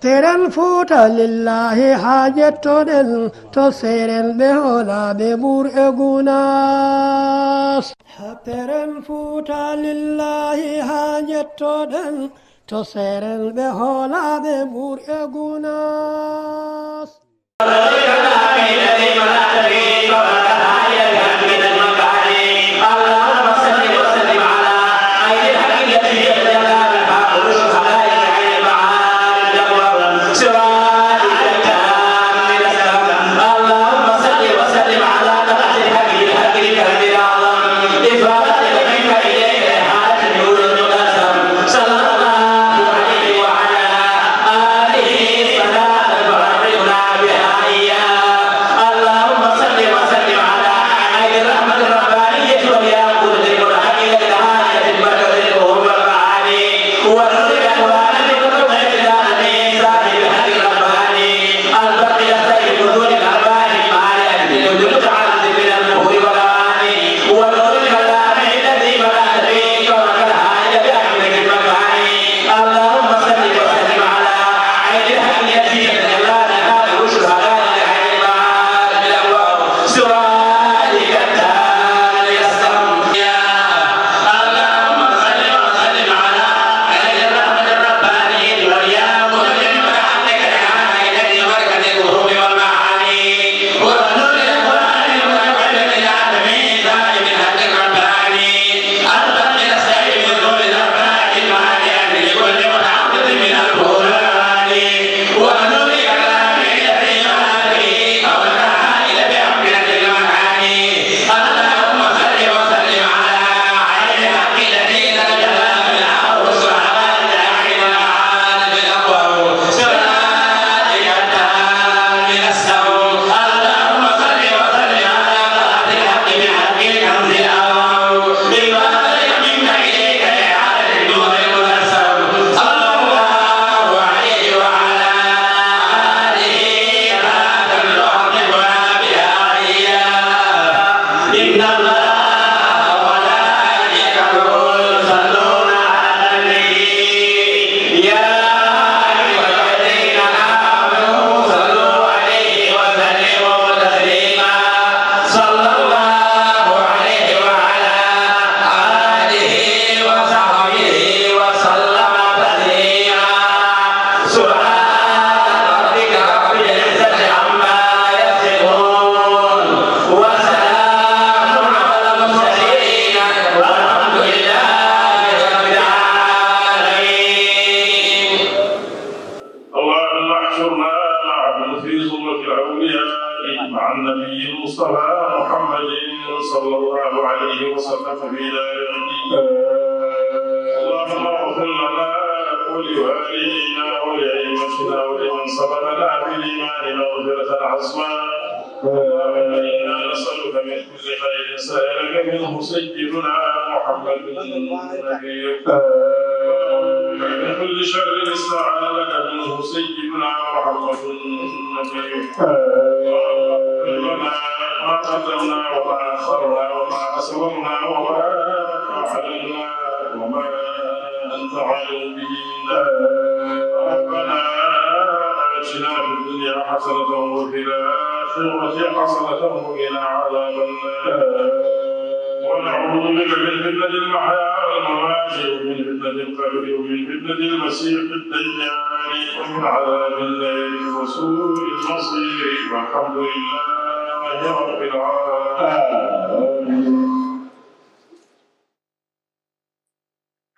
Teren futa lillahi hajetto den to seren be hola be bur egunas. Teren futa lillahi hajetto den to seren be hola be bur egunas.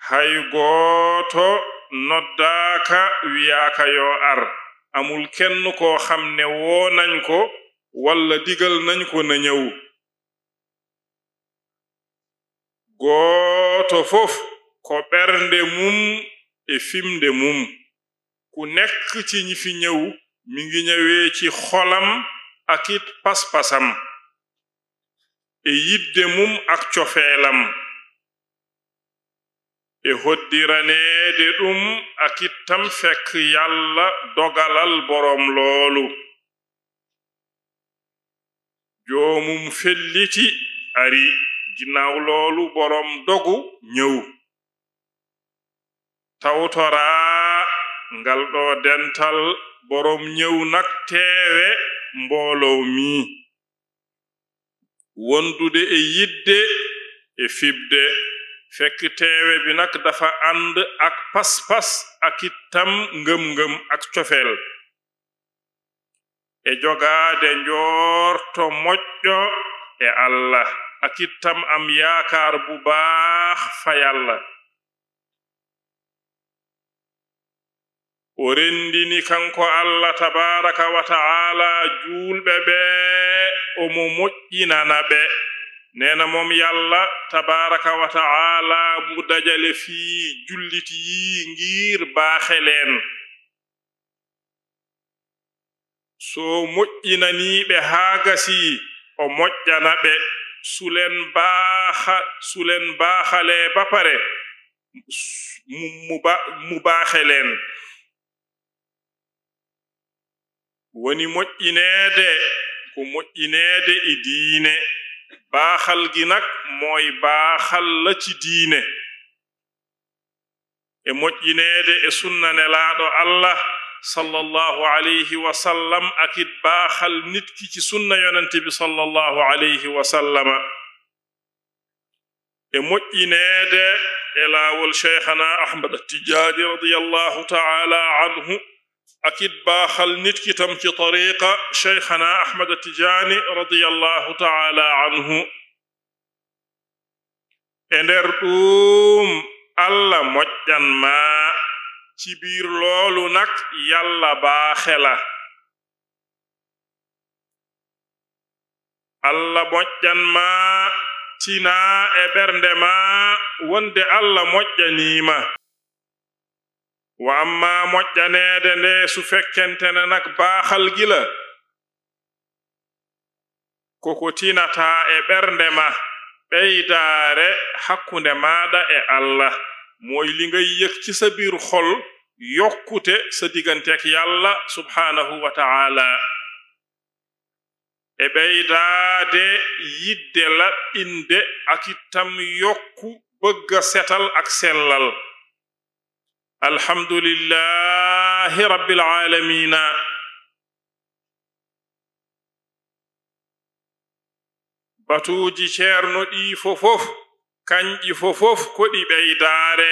hay gooto noddaaka wiyaaka yo ar amul kenn koo xam ne woo nañ ko walla digal nañ ko na ñëw gooto fof ko ɓernde mum e fimde mum ku nekk ci ñi fi ñëw mi ngi ñëwee ci xolam ak it pas-pasam e yidde mum ak cofeelam e hoddiraneede ɗum ak ittam fekk yàlla dogalal borom loolu joomum felliti ari ginnaaw loolu borom dogu ñëw tawtoraa ngal ɗo dental borom ñëw nak teewe mbooloo mi wondude e yidde e fibde fekk teewe bi nak dafa ànd ak pas-pas ak itam ngëm-ngëm ak cofeel e jogaade njoorto moƴƴo e Allah ak itam am yaakaar bu baax fa Yàlla o rendini kanko Allah tabaraka wa ta'ala juulɓe ɓe omo moƴƴinana ɓe neena moom Yàlla tabaraka wa ta'ala mu dajale fii jullit yi ngir baaxe leen so moƴƴinaniiɓe haa gasi o moƴƴana ɓe sulen baaxale ba pare mu baaxe leen woni moƴƴineede ko moƴƴineede e diine baaxal gi nag mooy baaxal la ci diine e moƴƴineede e sunna nelaaɗo Allah sallallahu alayhi wa sallam akit baaxal nit ki ci sunna yonente bi sallallahu alayhi wa sallama e moƴƴineede e laawol cheikhana Ahmad Tijaani radiyallahu ta'ala anhu akit baaxal nit ki tam ci tariqa cheikhana Ahmad Tijaani radiyallahu ta'ala anhu e nder ɗum Allah moƴƴan ma ci biir loolu nag Yàlla baaxe la Allah moƴƴan ma tina e ɓernde ma wonde Allah moƴƴaniima wa amma moƴƴaneede nde su fekkentene nag baaxal gi la koko tinata e ɓernde ma ɓeydaare hakkunde maaɗa e Allah mooy li ngay yëg ci sa biir xol yokkute sa digganteek Yàlla subhaanahu wa ta'ala e ɓeydaade yidde laɓɓinde ak itam yokku bëgga setal ak sellal alhamdulillahi rabbil aalamiina batuuji ceerno ɗi fofof kanƴi fofof koɗi ɓeydaare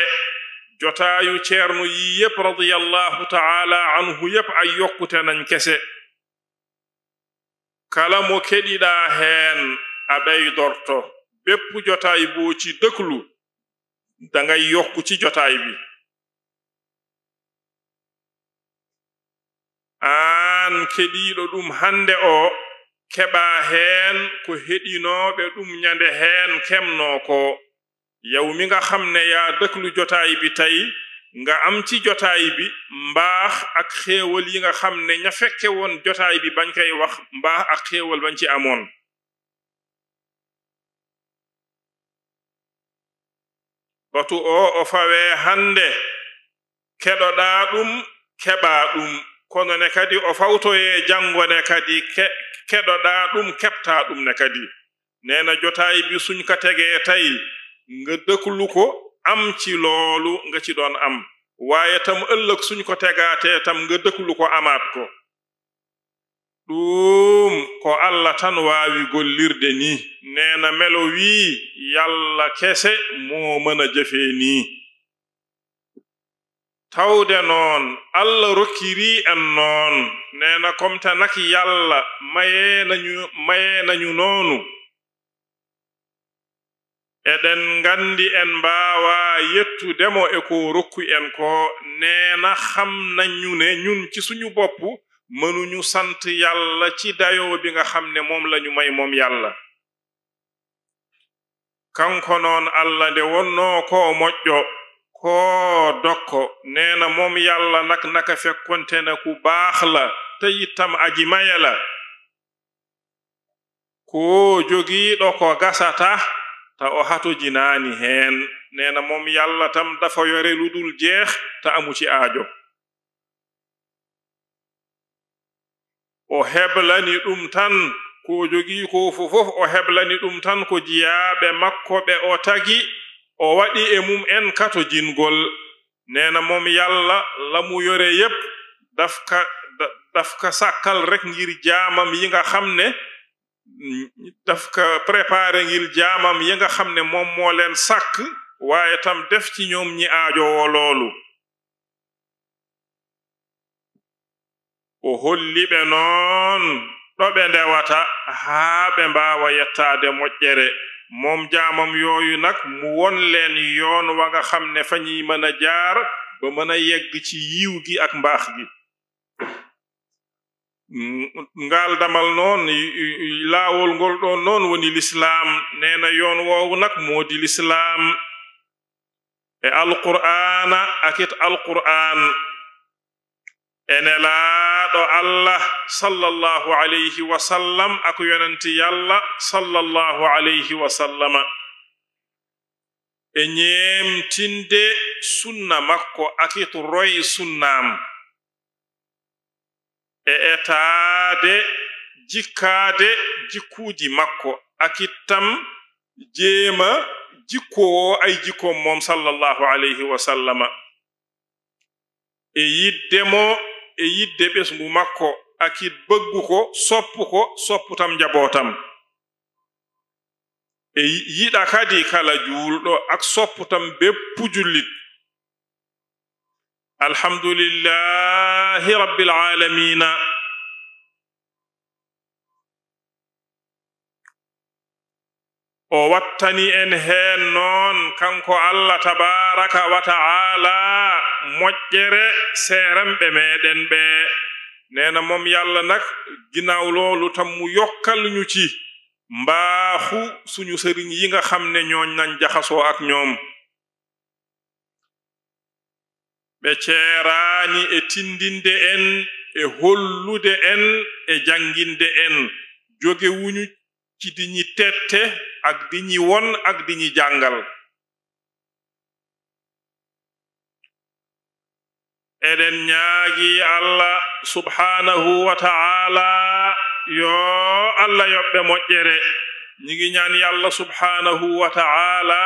jotaayu ceerno yi yep radiyallahu ta'ala anhu yep ay yokkute nan kese kala mo keɗiɗa heen a ɓeydorto beppu jotaay boo ci dëklu dangay yokku ci jotaay bi aan keɗiiɗo ɗum hande o keɓa heen ko heɗinooɓe ɗum ñande heen kemnoo ko yow mi nga xam ne yaa dëklu jotaay bi tey nga am ci jotaay bi mbaax ak xéewal yi nga xam ne ña fekke woon jotaay bi bañ koy wax mbaax ak xéewal bañ ci amoon batu o fawee hande keɗoɗaa ɗum keɓaa ɗum kono ne kadi o fawtoye janngo ne kadi keɗoɗaa ɗum keɓtaa ɗum ne kadi neena jotaay bi suñ ka tegee tey nga dëklu ko am ci loolu nga ci doon am waaye tam ëllëg suñ ko tegaatee tam nga dëklu ko amaat ko ɗum ko Allah tan waawi gollirde nii neena melo wii Yàlla kese moo mën a jëfee nii tawde noon Allah rokkiri en noon neena komte nak Yàlla mayee nañu noonu eɗen ngandi en mbaawa yettudemo e ko rokku en ko neena xam nañu ne ñun ci suñu bopp mënuñu sant Yàlla ci dayoo bi nga xam ne moom lañu may moom Yàlla kanko noon Allah nde wonnoo ko moƴƴo ko dokko neena moom Yàlla nak naka fekkonte ne ku baax la te itam aji maye la ko jogiiɗo ko gasata ta o hato jinaani heen neena moom Yàlla tam dafa yore lu dul jeex te amu ci aajo o heblani ɗum tan ko jogii ko fofof o heblani ɗum tan ko jiyaaɓe makko ɓe o tagi o waɗi e mum en kato jingol nee na moom yàlla la mu yore yépp daf ka sàkkal rek ngir jaamam yi nga xam ne daf ka préparé ngir jaamam yi nga xam ne moom moo leen sàkk waaye tam def ci ñoom ñi aajowoo loolu o holliɓe noon ɗo ɓe ndewata haa ɓe mbaawa yettaade moƴƴere moom jaamam yooyu nag mu won leen yoon wa nga xam ne fa ñuy mën a jaar ba mën a yegg ci yiw gi ak mbaax gi ngaal damal noon laawol ngol ɗon noon woni lislaam nee na yoon woowu nag moo di lislaam e alqur'aana akit alqur'aan ene laaɗo allah sallallahu alayhi wa sallam ak yonenti yàlla sallallahu alayhi wa sallama e ñeemtinde sunna makko akit roy sunnaam e etaade jikkaade jikkuuji makko akittam jeema jikkoo ay jikkoom moom sallallahu alayhi wa sallama e yidde ɓesngu makko akit bëggu ko soppu tam njabootam e yiɗa kadi kala juulɗo ak soppu tam bépp jullit alhamdulillahi rabbil alamina o wattani en heen noon kanko allah tabaraka wa ta'ala moƴƴere seeremɓe meɗen ɓe neena moom yàlla nag ginnaaw loolu tam mu yokkal ñu ci mbaaxu suñu sëriñ yi nga xam ne ñooñ nañ jaxasoo ak ñoom ɓe ceeraani e tindinde en e hollude en e janginde en joge wuñu ci di ñi tette ak di ñi won ak di ñi jàngal eɗen ñaagi allah subhanahu wa ta'ala yo allah yoɓɓe moƴƴere ñi ngi ñaan yàlla subhanahu wa ta'ala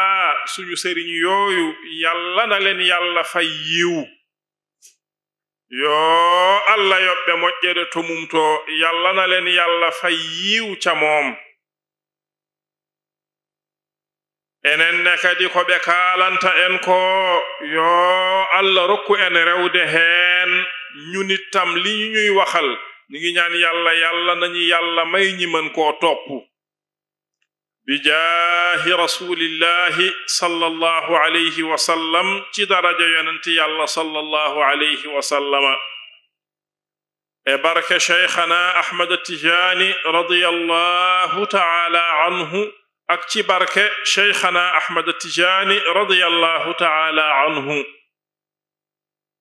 suñu sëriñ yooyu yàlla na leen yàlla fay yiw yo allah yoɓɓe moƴƴere to mumto yàlla na leen yàlla fay yiw ca moom enen ne kadi ko ɓe kaalanta en ko yo allah rokku en rewde heen ñunittam li ñuy waxal ñi ngi ñaan yàlla nañu yàlla may ñi mën koo topp bi jaahi rasulillahi sallallahu alayhi wa sallam ci daraja yonenti yàlla sallallahu alayhi wa sallama e barke cheikhana ahmad tijani radiyallahu ta'ala anhu ak ci barke cheikhana ahmad tijani radiyallahu ta'ala anhu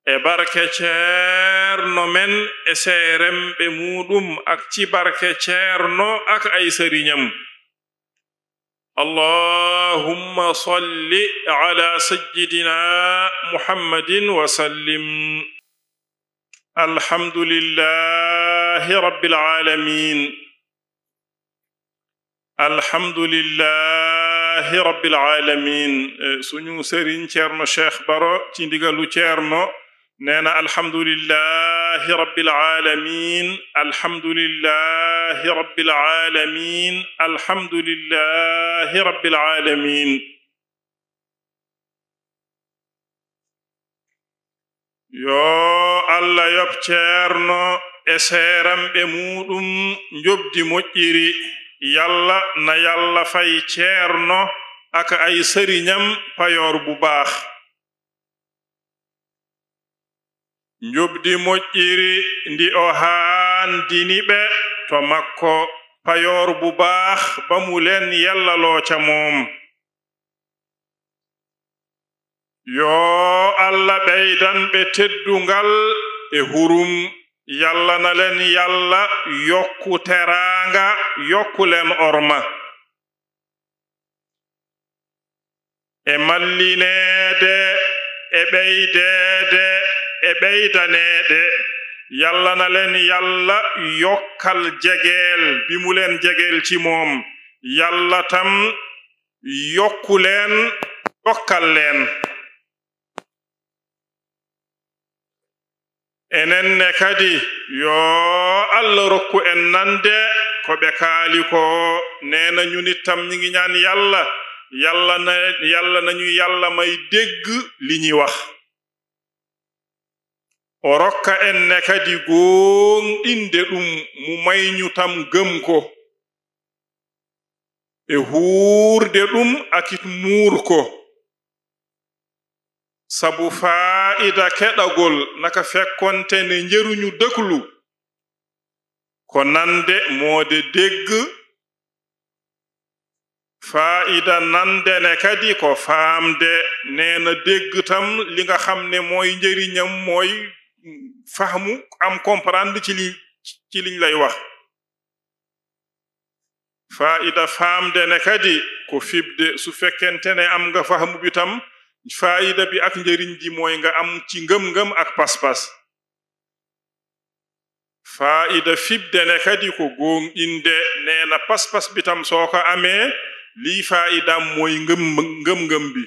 e barke ceerno men e seeremɓe muɗum ak ci barke ceerno ak ay sëriñam allahumma salli ala sayyidina muhammadin wa sallim alhamdulillahi rabbil alamin alhamdulillahi rabbil alamin suñu sëriñ ceerno cheikh baro ci ndigalu ceerno neena alhamdulillahi rabbil alamin alhamdulillahi rabbil alamin alhamdulillahi rabbil alamin yo allah yob ceerno e seeramɓe muɗum njobdi moƴƴiri yàlla na yàlla fay ceerno ak ay sëriñam payoor bu baax njobdi moƴƴiri ndi o haandini ɓe to makko payoor bu baax ba mu leen yellaloo ca moom yoo allah ɓeydan ɓe teddungal e hurum yàlla na leen yàlla yokku teraanga yokku leen orma e mallineede e ɓeydeede e ɓeydaneede yàlla na leen yàlla yokkal jegeel bi mu leen jegeel ci moom yàlla tam yokku leen yokkal leen enenne kadi yo Allah rokku en nande ko ɓe kaali ko neena ñunit tam ñi ngi ñaan yàlla nañu yàlla may dégg li ñuy wax o rokka enne kadi gonɗinde ɗum mu may ñu tam gëm ko e huurde ɗum akit muur ko sabu faa'ida keɗagol naka fekkonte ne njeruñu dëklu ko nande moode dégg faa'ida nande ne kadi ko faamde neena dégg tam li nga xam ne mooy njëriñam mooy fahmu am comprendre ci liñ lay wax faa'ida faamde ne kadi ko fibde su fekkente ne am nga fahmu bi tam faa'ida bi ak njëriñ ji mooy nga am ci ngëm-ngëm ak pas-pas faa'ida fibde ne kadi ko gonɗinde neena pas-pas bi tam soo ko amee lii faa'idam mooy ngëm-ngëm bi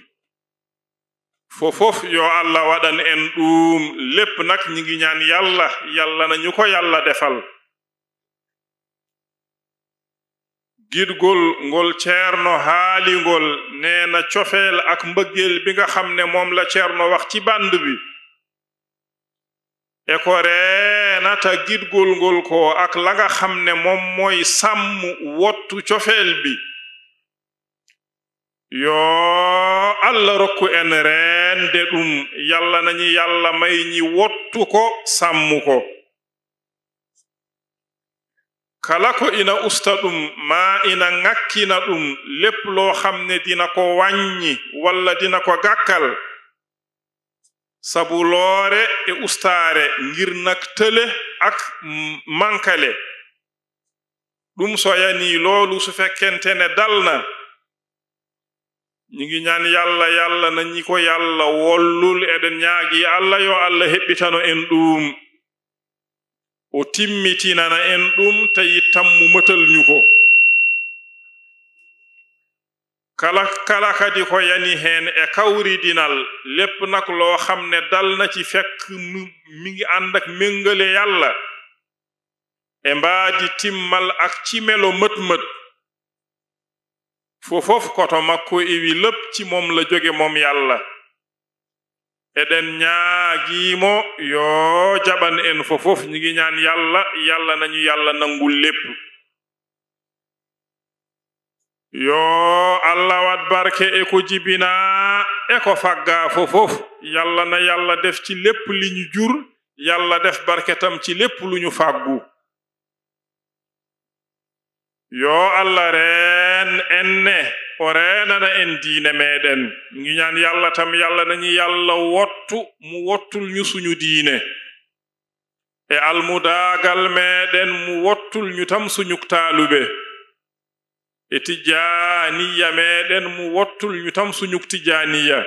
fofof yo Allah waɗan en ɗum lépp nag ñi ngi ñaan yàlla nañu ko yàlla defal gidgol ngol ceerno haalingol neena cofeel ak mbëggeel bi nga xam ne moom la ceerno wax ci band bi e ko reenata gidgol ngol ko ak la nga xam ne moom mooy sàmm wottu cofeel bi yo Allah rokku en reende ɗum yàlla nañu yàlla may ñi wottu ko sàmm ko kala ko ina usta ɗum ma ina ŋakkina ɗum lépp loo xam ne dina ko wàññi walla dina ko gàkkal sabu loore e ustaare ngir nak tële ak mankale ɗum so yani loolu su fekkente ne dal na ñi ngi ñaan yàlla na ñi ko yàlla wollul eɗen ñaagi Allah yo Allah heɓɓitano en ɗum o timmitinana en ɗum tawi tammu mëtal ñu ko kala kadi ko yani heen e kawridinal lépp nag loo xam ne dal na ci fekk mi ngi ànd ak méngale yàlla e mbaadi timmal ak ci melo mët-mët fofof koto makko iwi lépp ci moom la jóge moom yàlla eɗen ñaagiimo yo jaɓan en fofof ñi ngi ñaan yàlla nañu yàlla nangul lépp yo Allah wat barke e ko jibina e ko fagga fofof yàlla na yàlla def ci lépp li ñu jur yàlla def barke tam ci lépp lu ñu fàggu yo Allah reen enne o reenana en diine meɗen ngi ñaan yàlla tam yàlla nañu yàlla mu wottul ñu suñu diine e almudaagal meɗen mu wottul ñu tam suñu taalube e tijaaniya meɗen mu wottul ñu tam suñu tijaaniya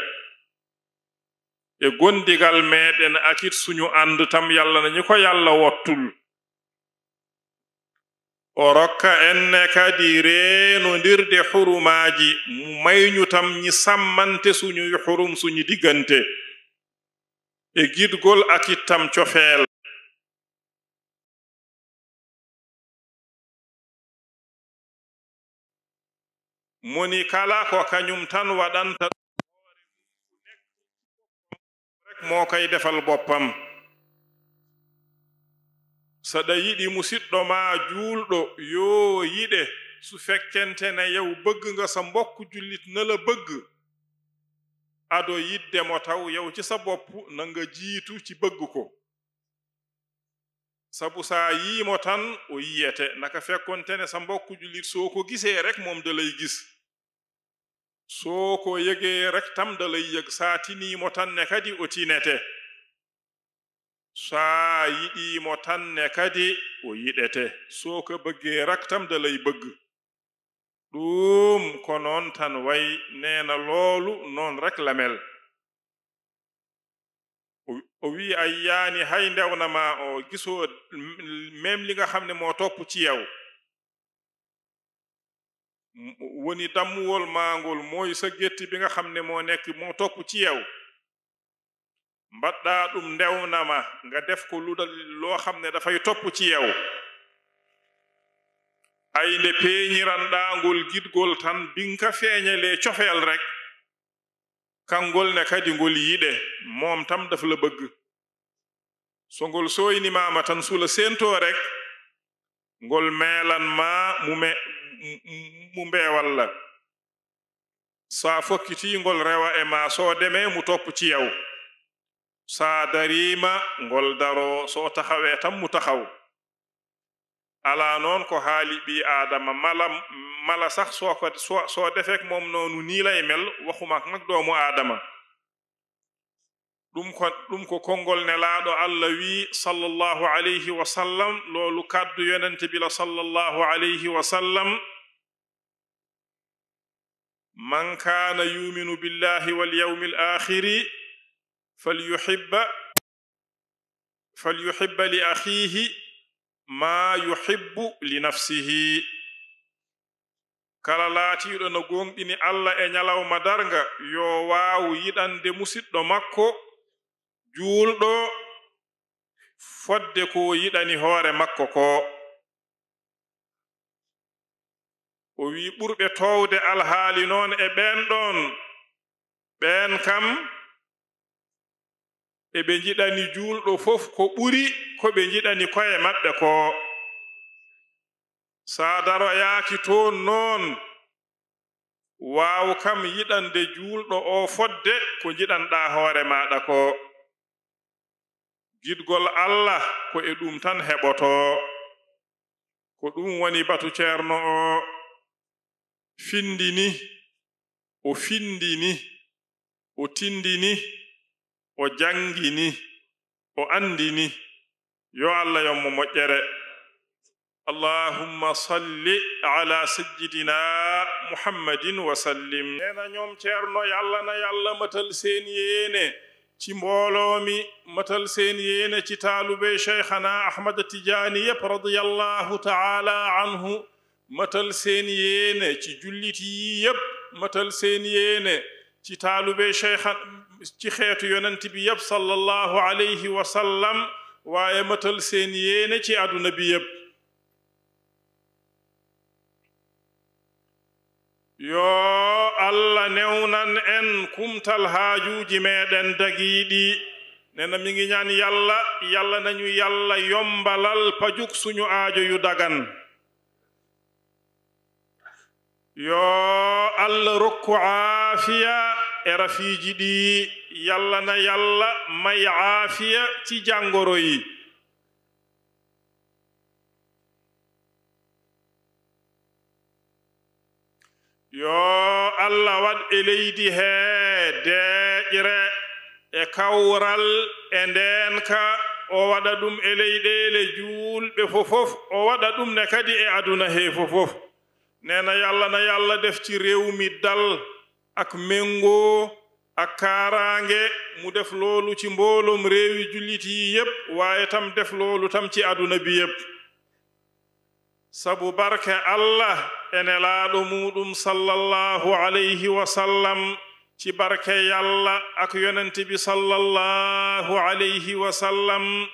e gondigal meɗen akit suñu ànd tam yàlla nañu ko yàlla wottul o rokka enne kadi reenondirde hurumaaji mu mayñu tam ñi sammante suñu hurum suñu diggante e gidgol akit tam cofeel moni kala ko kañum tan waɗanta rek moo koy defal boppam saɗa yiɗi musidɗo ma juulɗo yo yiɗe su fekkente ne yow bëgg nga sa mbokk jullit na la bëgg ado yidde mo taw yow ci sa bopp na nga jiitu ci bëgg ko sabu saa yiimo tan o yiyete naka fekkonte ne sa mbokk jullit soo ko gisee rek moom da lay gis soo ko yëgee rek tam da lay yëg saa tiniimo tan ne kadi o tinete saa yiɗiimo tan ne kadi o yiɗete soo ko bëggee rek tam da lay bëgg ɗum ko noon tan way neena loolu noon rek la mel o wi ay yaani hay ndewna ma o gisoo même li nga xam ne moo topp ci yow woni dammuwol maangol mooy sa gétti bi nga xam ne moo nekk moo topp ci yow mbaɗɗa ɗum ndewnama nga def ko ludal loo xam ne dafay topp ci yow ay nde peeñiranɗa ngol gidgol tan binka feeñalee cofeel rek kangol ne kadi ngol yiɗe moom tam daf la bëgg so ngol sooynimama tan sula séentoo rek ngol meelan ma mu mbeewal la saa fokkiti ngol rewa e ma soo demee mu topp ci yow saa dariima ngol daro soo taxawee tam mu taxaw ala noon ko haali ɓi aadama mala sax soo defeek moom noonu nii lay mel waxumak nag doomu aadama ɗum ko konngol nelaaɗo allah wi sallallahu alayhi wa sallam loolu kaddu yonente bi la sallallahu alayhi wa sallam man kaana yuminu billahi wal yawmi al akhiri falyuhibba li akhihi ma yuhibbu li nafsihi kala laatiiɗo no gonɗini allah e ñalawma darga yo waawu yiɗande musidɗo makko juulɗo fodde ko yiɗani hoore makko ko o wi ɓurɓe towde alhaali noon e ɓen kam eɓe jiɗani juulɗo fof ko ɓuri ko ɓe jiɗani koye maɓɓe ko saa daroyaaki toon noon waaw kam yiɗande juulɗo o fodde ko jiɗanɗa hoore maɗa ko gidgol allah ko e ɗum tan heɓoto ko ɗum woni batu ceerno o findini o findini o tindini o jangini o andini yo allah yommo moƴƴere allahumma salli ala sayyidina muhammadin wa sallim nena ñoom ceerno yàlla na yàlla matal seen yéene ci mbooloomi matal seen yéene ci taalube cheikhana ahmad tijaani yépp radiyallahu taala anhu matal seen yéene ci jullit yi yépp matal seen yéene ci taalube cheikhan ci xeetu yonent bi yépp sallallahu alayhi wa sallam waaye matal seen yéene ci àdduna bi yépp yoo allah newnan en kumtal haajuuji meeɗen dagiiɗi nena mi ngi ñaan yàlla nañu yàlla yombalal pajuk suñu aajo yu dagan yoo allah rokku aafiya e rafiiji ɗi yàlla na yàlla may aafiya ci jàngoro yi yoo allah waɗ e leydi hee deeƴre e kawral e ndeenka o waɗa ɗum e leyɗeele juulɓe fofof o waɗa ɗum ne kadi e aduna hee fofof neena yàlla na yàlla def ci réew mi dal ak méngoo ak kaaraange mu def loolu ci mbooloom réewi jullit yi yépp waaye tam def loolu tam ci aduna bi yépp sabu barke allah ene laaɗo muɗum sallallahu alayhi wa sallam ci barke yàlla ak yonent bi sallallahu alayhi wa sallam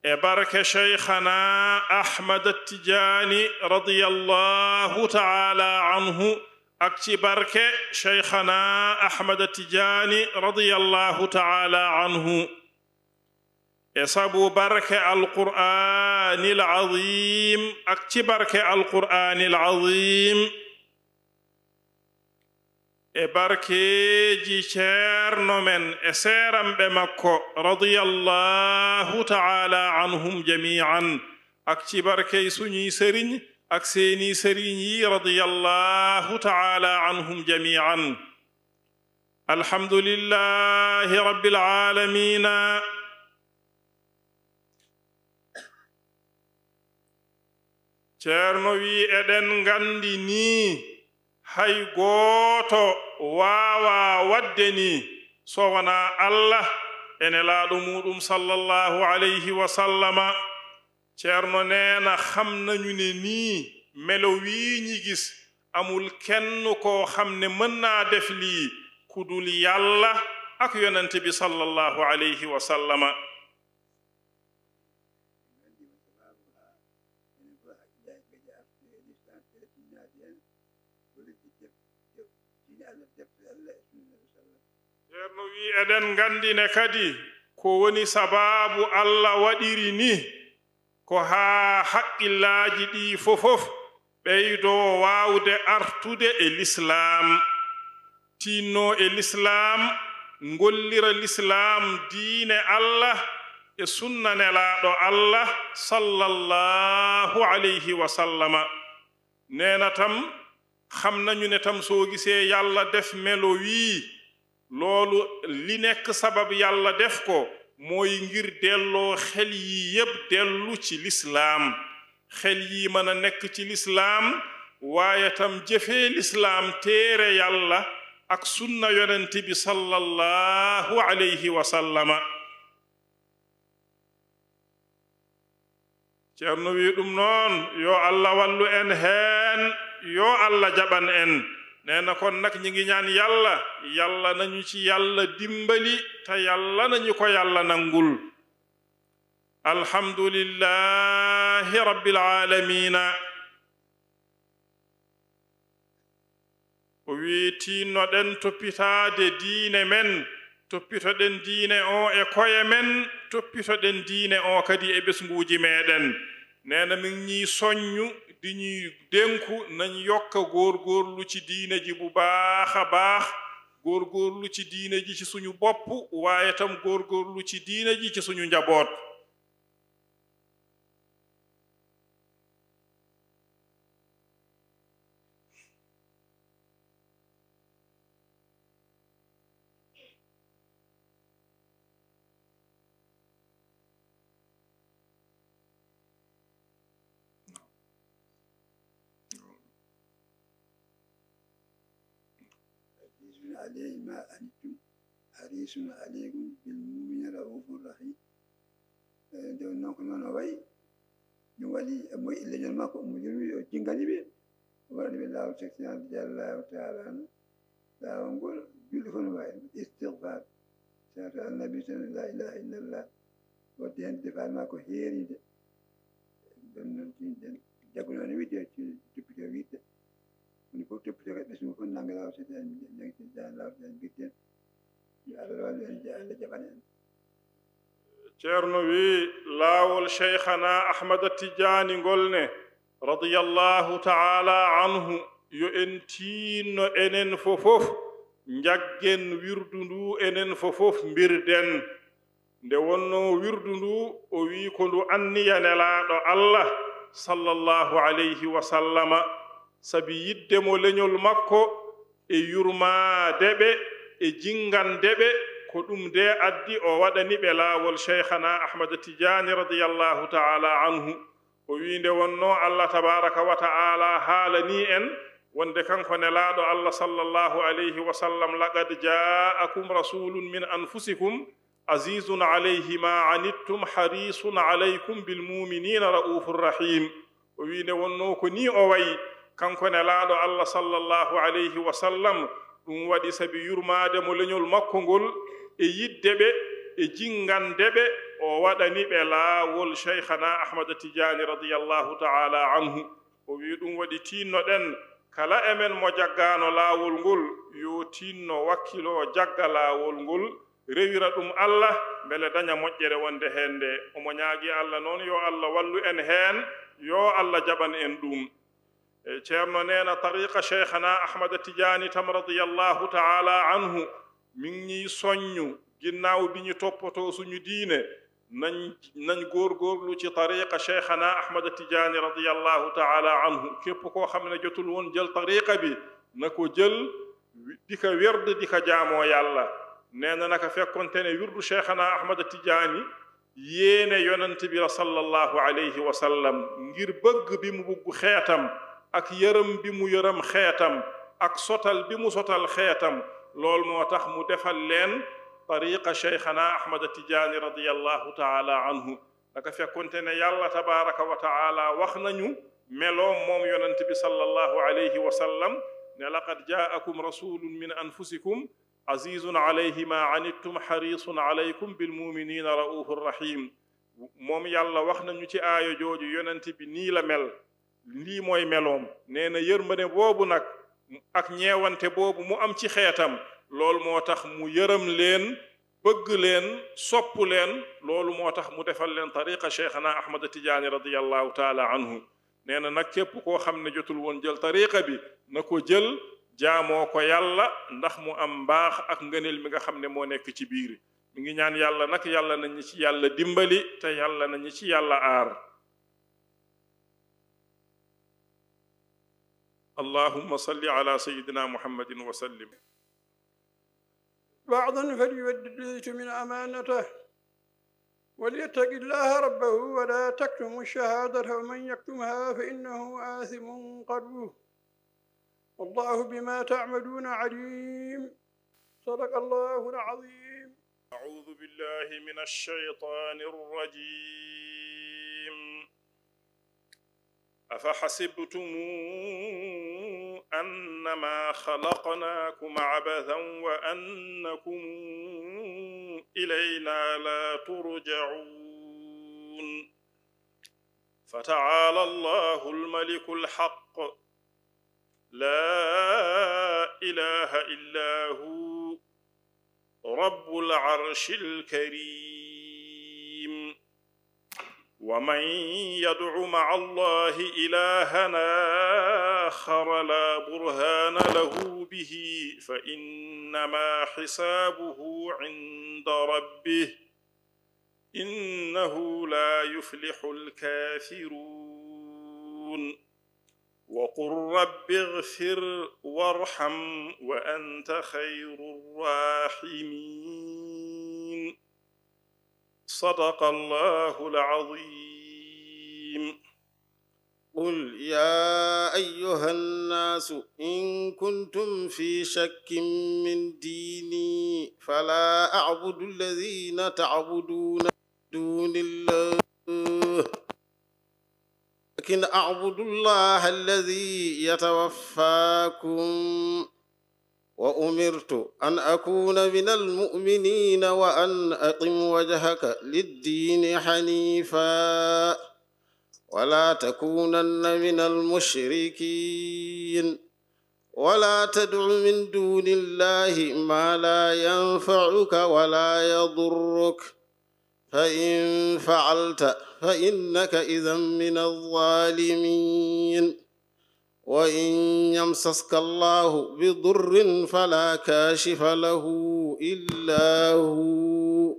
e barke cheikhana ahmad tijaani radiyallahu taala anhu ak ci barke cheikhana ahmad tijaani radiyallahu taala anhu e sabu barke alqur'anil azim ak ci barke alqur'anil azim e barkeeji ceerno men e seeramɓe makko radiyallahu taala anhum jami'an ak ci barkey suñuy sëriñ ak seeni sëriñ yi radiyallahu taala anhum jami'an alhamdulillahi rabbil alamina ceerno wi eɗen ngandi ni hay gooto waawa wadde ni so wona allah ene laaɗo muɗum sallallahu alayhi wa sallama ceerno neena xam nañu ne nii melo wii ñi gis amul kenn koo xam ne mën naa def lii kudul yàlla ak yonent bi sallallahu alayhi wa sallama ceerno wi eɗen ngandine kadi ko woni sababu Allah waɗiri ni ko haa haqqillaaji ɗi fofof ɓeydo waawde artude e l'islam tinno e l'islam ngollira l'islam diine Allah e sunna nelaaɗo Allah sallallahu alayhi wa sallama neena tam xam nañu ne tam soo gisee yàlla def melo wii loolu li nekk sabab yàlla def ko mooy ngir delloo xel yi yépp dellu ci lislaam xel yi mën a nekk ci lislaam waaye tam jëfee lislaam téere yàlla ak sunna yonent bi sallallahu alayhi wa sallama ceerno wi ɗum noon yo Allah wallu en heen yo Allah jaɓan en neena kon nag ñi ngi ñaan yàlla yàlla nañu ci yàlla dimbali te yàlla nañu ko yàlla nangul alhamdulillahi rabbil alamina o wiitinnoɗen toppitaade diine men toppitoɗen diine o e koye men toppitoɗen diine o kadi e ɓesnguuji meɗen neena min ñii soññu di ñuy dénku nañ yokka góorgóorlu ci diine ji bu baax a baax góorgóorlu ci diine ji ci suñu bopp waaye tam góorgóorlu ci diine ji ci suñu njaboot عليه ما أنتم حريص عليكم بالمؤمنين رؤوف رحيم دون نقول أنا وعي نولي أمي اللي جنماكم مجرمي جنغاني بي ورد بالله سبحانه جل وتعالى لا نقول جلفون وعي استغفار شهر النبي صلى الله لا إله إلا الله ودين دفاع ماكو هيري دون نتين جاكونا نويدي تبتو ويدي ni ko tepp rek bismu ko nangala ci den ñi ci daan la den gitten yalla wal en jalla jabanen ceerno wi laawol cheikhana ahmad tidiani ngolne radiyallahu ta'ala anhu yo en tiinno enen fofof njaggen wirdu ndu enen fofof mbirden nde wonno wirdu ndu o wi ko ndu anniya nelaaɗo Allah sallallahu alayhi wa sallama sabi yidde mo leñol makko e yurmadeɓe e jingandeɓe ko ɗum de addi o waɗani ɓe laawol cheikhana ahmad tidiani radiyallahu ta'ala anhu o wiinde wonno Allah tabaraka wa ta'ala haalani en wonde kanko nelaaɗo Allah sallallahu alayhi wa sallam laqad ja'akum rasulun min anfusikum azizun alayhi ma anittum harisun alaykum bil mu'minina raufur rahim o wiinde wonno ko ni o wayi kanko nelaaɗo Allah sallallahu alayhi wa sallam ɗum waɗi sabi yurmaade mo leñol makko ngol e yidde ɓe e jingande ɓe o waɗani ɓe laawol cheikhana ahmad tidiani radiyallahu ta'ala anhu o wi ɗum waɗi tinnoɗen kala emen mo jaggaano laawol ngol yo tinno wakkilo jagga laawol ngol rewira ɗum Allah mbele daña moƴƴere wonde heen nde omo ñaagi Allah noon yo Allah wallu en heen yo Allah jaɓan en ɗum ceerno neena tariqa cheikhana ahmad tidiani tam radiyallahu ta'ala anhu min ñi soññu ginnaaw bi ñu toppatoo suñu diine nañ góorgóorlu ci tariqa cheikhana ahmad tidiani radiyallahu ta'ala anhu képp koo xam ne jotul woon jël tariqa bi na ko jël di ko werd di ko jaamoo yàlla nee na naka fekkonte ne wirdu cheikhana ahmad tidiani yéene yonent bi la sallallahu alayhi wa sallam ngir bëgg bi mu bëgg xeetam ak yërëm bi mu yërëm xeetam ak sotal bi mu sotal xeetam lool moo tax mu defal leen tariqa cheikhana ahmad tidiani radiyallahu ta'ala anhu naka fekkonte ne yàlla tabaraka wa ta'ala wax nañu meloom moom yonent bi sallallahu alayhi wa sallam ne laqad ja'akum rasulun min anfusikum azizun alayhi ma anittum xarisun alaykum bilmuminina raufur rahim moom yàlla wax nañu ci aayo jooju yonent bi nii la mel lii mooy meloom nee na yërmande boobu nag ak ñeewante boobu mu am ci xeetam loolu moo tax mu yërëm leen bëgg leen sopp leen loolu moo tax mu defal leen tariqa cheikhana ahmad tijaani radiallahu taala anhu nee na nag képp koo xam ne jotul woon jël tariqa bi na ko jël jaamoo ko yàlla ndax mu am mbaax ak ngëneel mi nga xam ne moo nekk ci biir mi ngi ñaan yàlla nag yàlla nañu ci yàlla dimbali te yàlla nañu ci yàlla aar allahumma salli ala sayyidina muhammadin wa sallim بعضا فليودد ليتمن أمانته وليتق الله ربه ولا تكتم الشهادة ومن يكتمها فإنه آثم قلبه والله بما تعملون عليم صدق الله العظيم أعوذ بالله من الشيطان الرجيم أفحسبتم أنما خلقناكم عبثا وأنكم إلينا لا ترجعون فتعالى الله الملك الحق لا إله إلا هو رب العرش الكريم ومن يدع مع الله إلهنا آخر لا برهان له به فإنما حسابه عند ربه إنه لا يفلح الكافرون وقل رب اغفر وارحم وأنت خير الراحمين صدق الله العظيم قل يا أيها الناس إن كنتم في شك من ديني فلا أعبد الذين تعبدون من دون الله لكن أعبد الله الذي يتوفاكم وأمرت أن أكون من المؤمنين وأن أقم وجهك للدين حنيفا ولا تكونن من المشركين ولا تدع من دون الله ما لا ينفعك ولا يضرك فإن فعلت فإنك إذا من الظالمين وإن يمسسك الله بضر فلا كاشف له إلا هو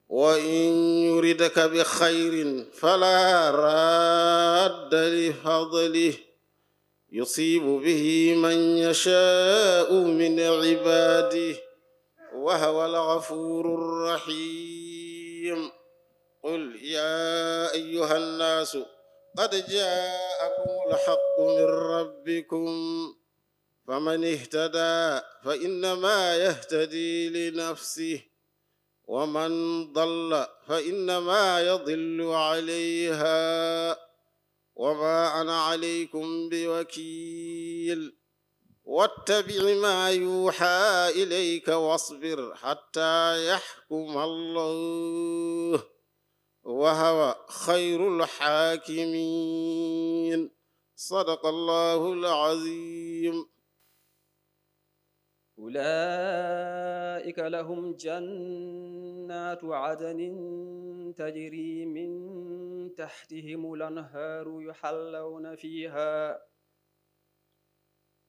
وإن يردك بخير فلا راد لفضله يصيب به من يشاء من عباده وهو الغفور الرحيم قل يا أيها الناس قد جاءكم الحق من ربكم فمن اهتدى فإنما يهتدي لنفسه ومن ضل فإنما يضل عليها وما أنا عليكم بوكيل واتبع ما يوحى إليك واصبر حتى يحكم الله وهو خير الحاكمين صدق الله العظيم أولئك لهم جنات عدن تجري من تحتهم الأنهار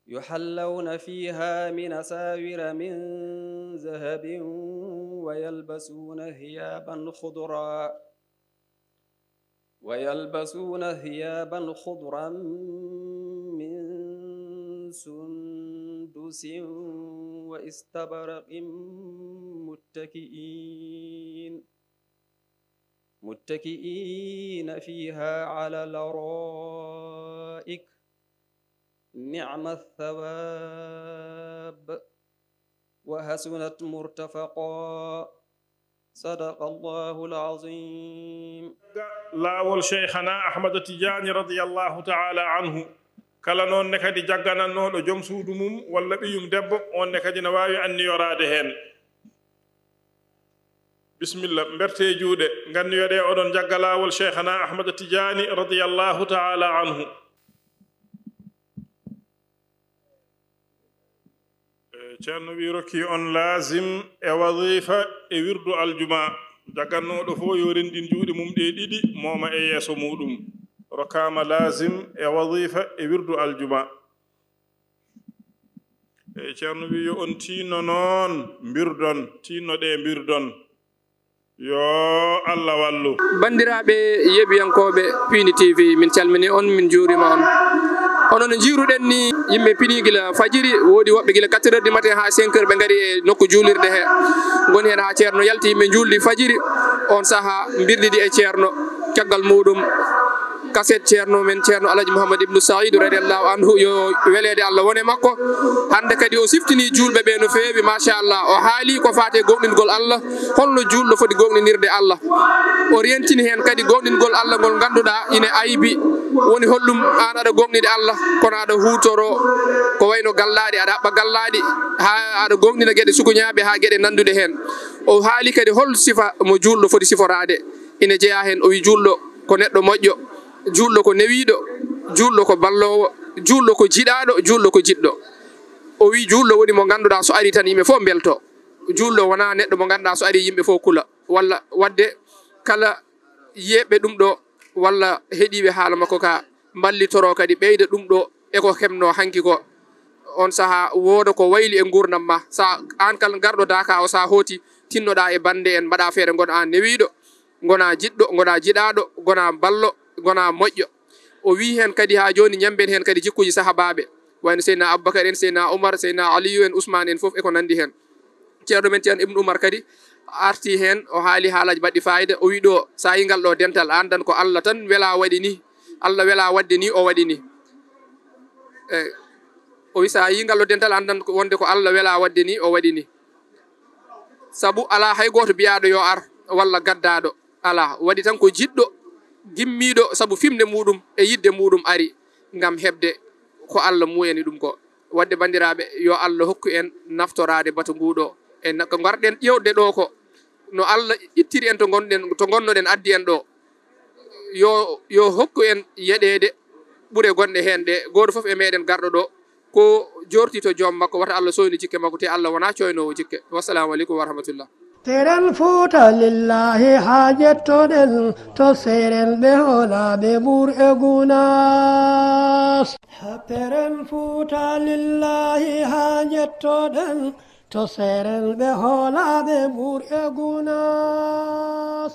يحلون فيها من أساور من ذهب ويلبسون ثيابا خضرا من سندس واستبرق متكئين فيها على الأرائك نعم الثواب وحسنت مرتفقا صدق الله العظيم laawol cheikhana ahmada tidiani radiallahu taala anhu kala noon ne kadi jagganannooɗo joom suudu mum walla ɓiyum debbo on ne kadi ne waawi anniyoraade heen bisimilla mberte juuɗe nganniyoɗe oɗon jagga laawol cheikhana ahmada tidiani radiyallahu taala anhu ceerno wi rokki on lazim e wadifa e wirdu aljuma jaggannoɗo fof yo rendin juuɗe mum ɗe ɗiɗi mooma e yeeso muɗum rokkama lazim e wadifa e wirdu aljuma e ceerno wi yo on tinno noon mbirdon tinnoɗe mbirdon yo Allah wallu bandiraɓe yeɓiyankoɓe Pini TV min calmini on min juurima on onon no jiruɗen ni yimɓe Pini gila fajiri woodi woɓɓe gila 4 heures du matin ha 5 heures ɓe gaari e nokku juulirde he goni hen ha ceerno yalti yimɓe juldi fajiri on saaha birdiɗi e ceerno caggal muɗum kaset ceerno men ceerno Alaji Mouhammad ibnu Saïdou radiallahu anhu yo welede Allah wone makko hande kadi o siftini julɓe ɓe no feewi machallah o haali ko fate gonɗingol Allah holno julɗo foti gonɗinirde Allah o rentini hen kadi gonɗingol Allah ngol ganduɗa ine aybi woni hollum an aɗa gonɗide Allah kono aɗa hutoro ko wayno gallaɗi aɗa haɓɓa gallaɗi ha aɗa gonɗina gueɗe suguñaɓe ha gueɗe nandude hen o haali kadi hol sifa mo julɗo foti siforade ine jeeya hen o wi julɗo ko neɗɗo moƴƴo julɗo ko newiɗo julɗo ko ballowo julɗo ko jiɗaɗo julɗo ko jiɗɗo o wi julɗo woni mo ganduɗa so ari tan yimɓe fof belto julɗo wona neɗɗo mo ganduɗa so ari yimɓe fof kula walla wadde kala yeɓɓe ɗum ɗo walla heeɗiɓe haala makko ka ballitoro kadi ɓeyda ɗum ɗo eko hemno hanki ko on saaha wooda ko wayli e gurdam ma sa an kala garɗo daka o sa hooti tinnoɗa e bande en mbaɗa feere gona an newiɗo gona jiɗɗo gona jiɗaɗo gona ballo gona moƴƴo o wi hen kadi ha joni ñamben hen kadi jikkuji sahabaɓe wayno seydna Aboubacar en seydna Oumar seydna Aliyu en Ousmane en foof eko nandi hen ceerno men ceerno Ibnu Oumar kadi arti hen o haali haalaji baɗɗi fayida o wi ɗo sa yi ngal ɗo dental andan ko Allah tan wela waɗi ni Allah wela wadde ni o waɗi ni eyyi o wi sa yi ngal ɗo dental andan ko wonde ko Allah wela wadde ni o waɗi ni saabu ala hay goto biyaɗo yo ar walla gaddaɗo ala waɗi tan ko jiɗɗo gimmiɗo saabu fimde muɗum e yidde muɗum ari ngam hebde ko Allah muyani ɗum ko wadde bandiraɓe yo Allah hokku en naftorade batu nguɗo e ko garɗen ƴewde ɗo ko no Allah ittiri en to gonnoɗen addi en ɗo yo hokku en yeɗede ɓuure gonɗe hen ɗe goto foof e meɗen garɗo ɗo ko jorti to joom makko wata Allah soyni jikke makko te Allah wona coynowo jikke wassalamu aleykum wa rahmatullah Teren Fuuta lillahi ha jettoɗen to seren ɓe hoolaɓe ɓuur e gunas Teren Fuuta lillahi ha jettoɗen to seren ɓe hoolaɓe ɓuur e gunas